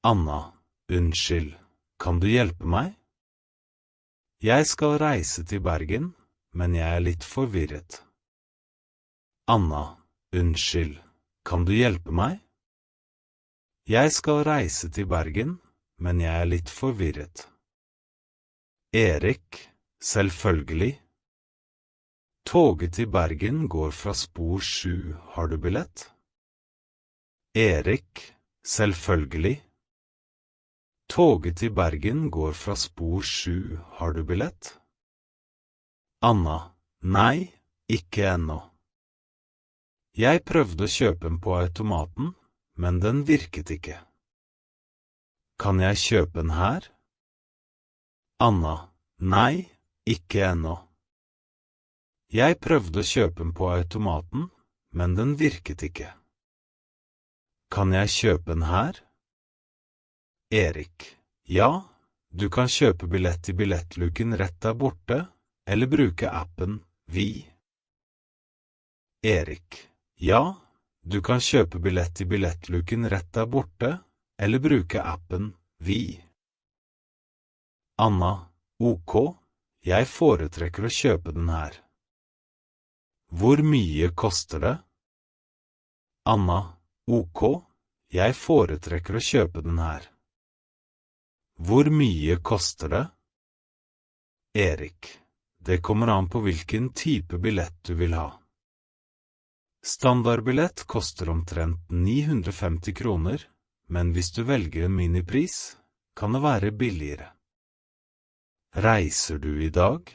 Anna, unnskyld, kan du hjelpe meg? Jeg skal reise til Bergen, men jeg litt forvirret. Anna, unnskyld, kan du hjelpe meg? Jeg skal reise til Bergen, men jeg litt forvirret. Erik, selvfølgelig. Toget til Bergen går fra spor 7, har du billett? Erik, selvfølgelig. Toget til Bergen går fra spor 7, har du billett? Anna, nei, ikke ennå. Jeg prøvde å kjøpe den på automaten, men den virket ikke. Kan jeg kjøpe den her? Anna, nei, ikke ennå. Jeg prøvde å kjøpe den på automaten, men den virket ikke. Kan jeg kjøpe den her? Erik, ja, du kan kjøpe billett i billettluken rett der borte, eller bruke appen Vi. Erik, ja, du kan kjøpe billett i billettluken rett der borte, eller bruke appen Vi. Anna, ok, jeg foretrekker å kjøpe den her. Hvor mye koster det? Anna, ok, jeg foretrekker å kjøpe den her. Hvor mye koster det? Erik, det kommer an på hvilken type billett du vil ha. Standardbillett koster omtrent 950 kroner, men hvis du velger en minipris, kan det være billigere. Reiser du i dag?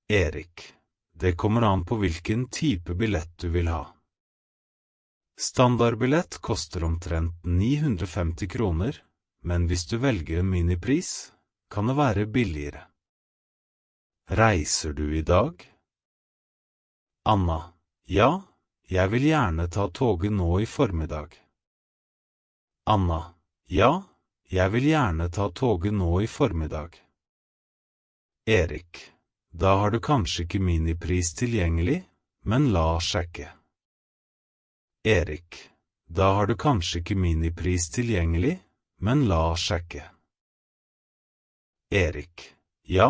Erik, det kommer an på hvilken type billett du vil ha. Standardbillett koster omtrent 950 kroner, men hvis du velger en minipris, kan det være billigere. Reiser du i dag? Anna, ja, jeg vil gjerne ta toget nå i formiddag. Anna, ja, jeg vil gjerne ta toget nå i formiddag. Erik, da har du kanskje ikke minipris tilgjengelig, men la oss sjekke. Erik, da har du kanskje ikke minipris tilgjengelig, men la oss sjekke. Erik, ja,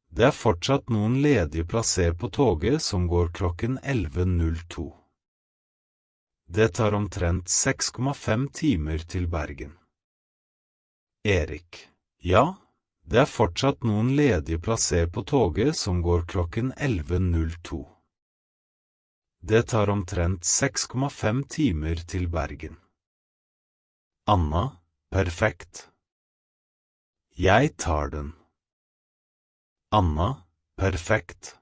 det er fortsatt noen ledige plasser på toget som går klokken 11:02. Det tar omtrent 6,5 timer til Bergen. Erik, ja, det er fortsatt noen ledige plasser på toget som går klokken 11:02. Det tar omtrent 6,5 timer til Bergen. Anna, perfekt. Jeg tar den. Anna, perfekt.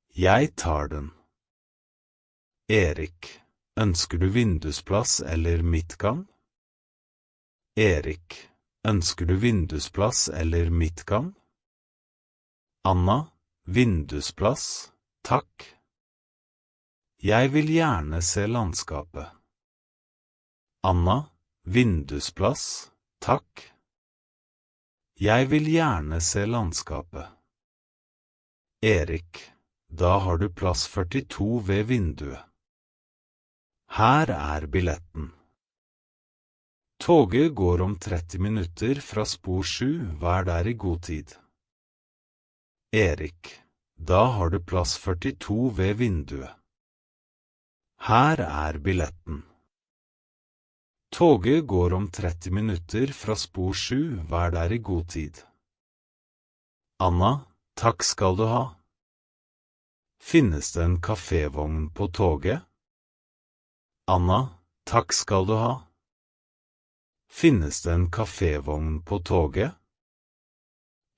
Jeg tar den. Erik, ønsker du vindusplass eller midtgang? Erik, ønsker du vindusplass eller midtgang? Anna, vindusplass, takk. Jeg vil gjerne se landskapet. Anna, vindusplass, takk. Jeg vil gjerne se landskapet. Erik, da har du plass 42 ved vinduet. Her er billetten. Toget går om 30 minutter fra spor 7, vær der i god tid. Erik, da har du plass 42 ved vinduet. Her er billetten. Toget går om 30 minutter fra spor 7, vær der i god tid. Anna, takk skal du ha. Finnes det en kafévogn på toget? Anna, takk skal du ha. Finnes det en kafévogn på toget?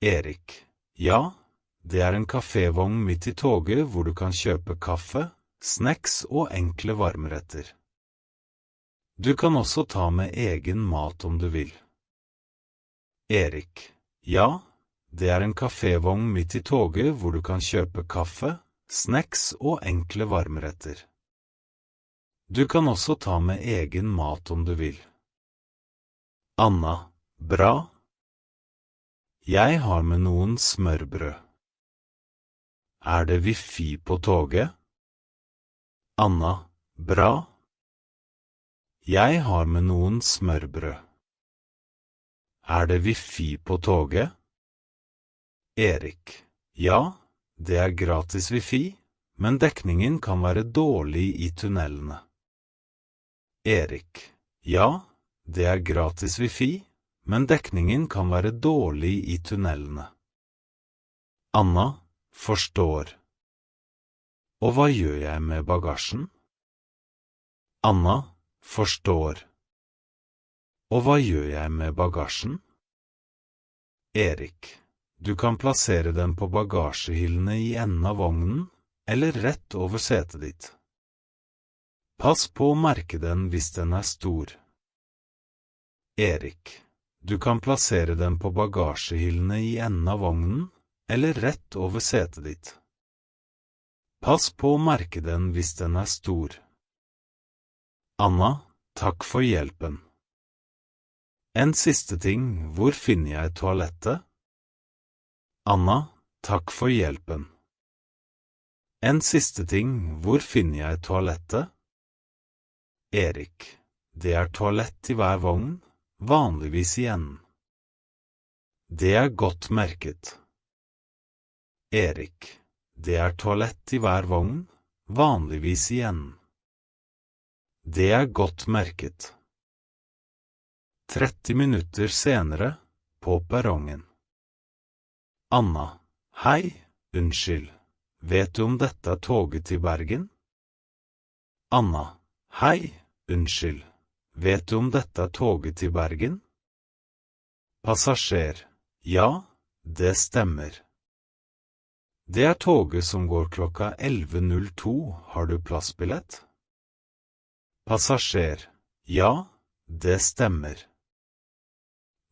Erik, ja, det er en kafévogn midt i toget hvor du kan kjøpe kaffe, snacks og enkle varmretter. Du kan også ta med egen mat om du vil. Erik, ja, det er en kafévogn midt i toget hvor du kan kjøpe kaffe, snacks og enkle varmretter. Du kan også ta med egen mat om du vil. Anna, bra. Jeg har med noen smørbrød. Er det wifi på toget? Anna, bra. Jeg har med noen smørbrød. Det wifi på toget? Erik. Ja, det gratis wifi, men dekningen kan være dårlig i tunnelene. Erik. Ja, det gratis wifi, men dekningen kan være dårlig i tunnelene. Anna. Forstår. Og hva gjør jeg med bagasjen? Anna. Forstår. Og hva gjør jeg med bagasjen? Erik. Du kan plassere den på bagasjehyllene i enden av vognen, eller rett over setet ditt. Pass på å merke den hvis den stor. Erik. Du kan plassere den på bagasjehyllene i enden av vognen, eller rett over setet ditt. Pass på å merke den hvis den stor. Anna, takk for hjelpen. En siste ting, hvor finner jeg toalettet? Anna, takk for hjelpen. En siste ting, hvor finner jeg toalettet? Erik, det toalett i hver vogn, vanligvis i enden. Det godt merket. Erik, det toalett i hver vogn, vanligvis i enden. Det godt merket. 30 minutter senere, på perrongen. Anna, hei, unnskyld, vet du om dette toget til Bergen? Anna, hei, unnskyld, vet du om dette toget til Bergen? Passasjer, ja, det stemmer. Det toget som går klokka 11:02, har du plassbillett? Passasjer, ja, det stemmer.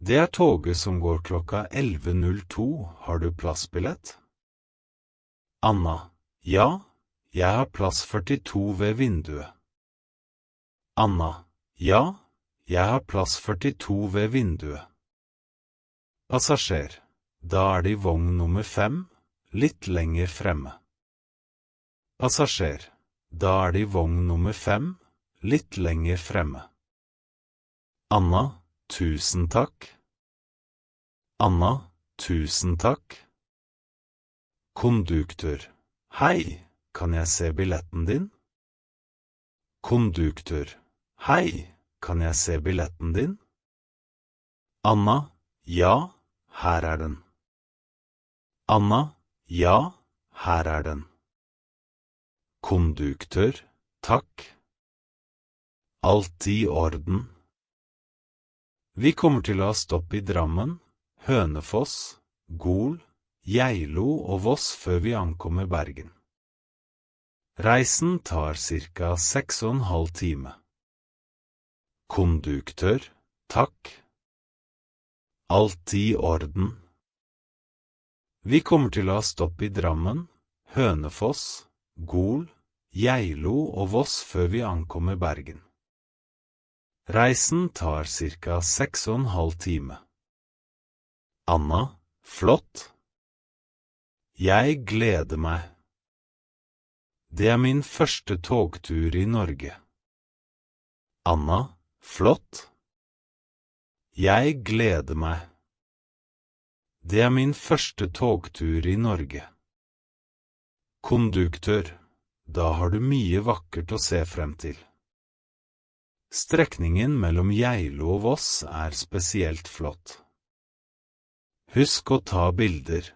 Det toget som går klokka 11:02, har du plassbillett? Anna, ja, jeg har plass 42 ved vinduet. Anna, ja, jeg har plass 42 ved vinduet. Passasjer, da det i vogn nummer 5, litt lenger fremme. Passasjer, da det i vogn nummer 5, litt lenger fremme. Anna, tusen takk. Anna, tusen takk. Konduktør, hei, kan jeg se billetten din? Konduktør, hei, kan jeg se billetten din? Anna, ja, her den. Anna, ja, her den. Konduktør, takk. Alt i orden. Vi kommer til å ha stopp i Drammen, Hønefoss, Gol, Geilo og Voss før vi ankommer Bergen. Reisen tar ca. 6,5 timer. Konduktør, takk. Alt i orden. Vi kommer til å ha stopp i Drammen, Hønefoss, Gol, Geilo og Voss før vi ankommer Bergen. Reisen tar ca. 6,5 timer. Anna, flott. Jeg gleder meg. Det min første togtur i Norge. Anna, flott. Jeg gleder meg. Det min første togtur i Norge. Konduktør, da har du mye vakkert å se frem til. Strekningen mellom Geilo og Voss spesielt flott. Husk å ta bilder.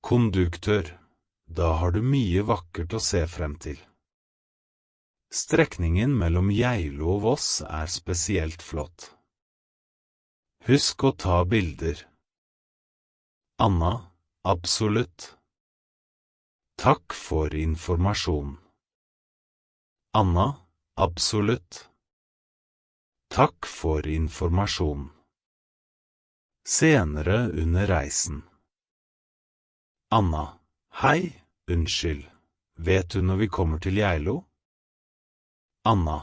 Konduktør, da har du mye vakkert å se frem til. Strekningen mellom Geilo og Voss spesielt flott. Husk å ta bilder. Anna, absolutt. Takk for informasjon. Anna, absolutt. Takk for informasjon. Senere under reisen. Anna, hei, unnskyld, vet du når vi kommer til Geilo? Anna,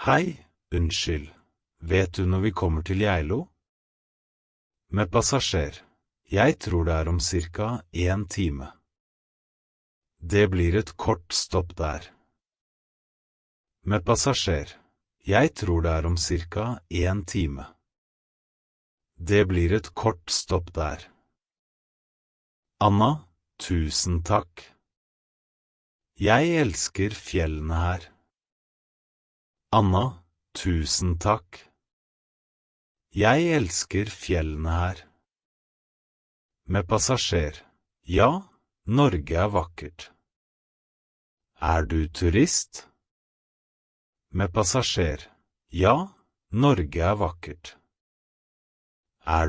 hei, unnskyld, vet du når vi kommer til Geilo? Med passasjer, jeg tror det om ca. 1 time. Det blir et kort stopp der. Med passasjer, Jeg tror det om cirka 1 time. Det blir et kort stopp der. Anna, tusen takk. Jeg elsker fjellene her. Anna, tusen takk. Jeg elsker fjellene her. Med passasjer. Ja, Norge vakkert. Du turist? Med passasjer. Ja, Norge vakkert.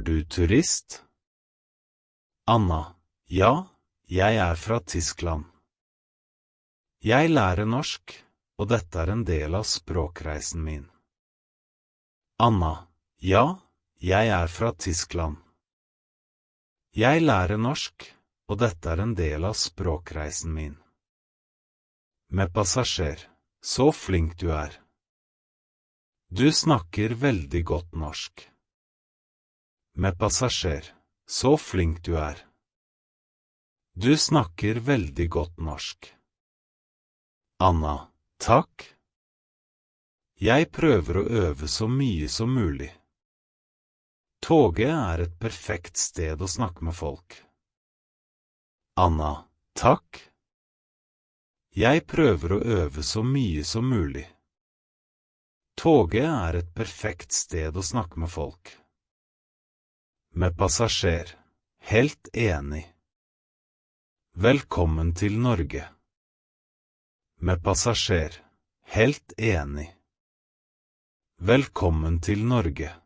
Du turist? Anna. Ja, jeg fra Tyskland. Jeg lærer norsk, og dette en del av språkreisen min. Anna. Ja, jeg fra Tyskland. Jeg lærer norsk, og dette en del av språkreisen min. Med passasjer. Så flink du er. Du snakker veldig godt norsk. Med passasjer. Så flink du er. Du snakker veldig godt norsk. Anna. Takk. Jeg prøver å øve så mye som mulig. Toget et perfekt sted å snakke med folk. Anna. Takk. Jeg prøver å øve så mye som mulig. Toget et perfekt sted å snakke med folk. Med passasjer. Helt enig. Velkommen til Norge. Med passasjer. Helt enig. Velkommen til Norge.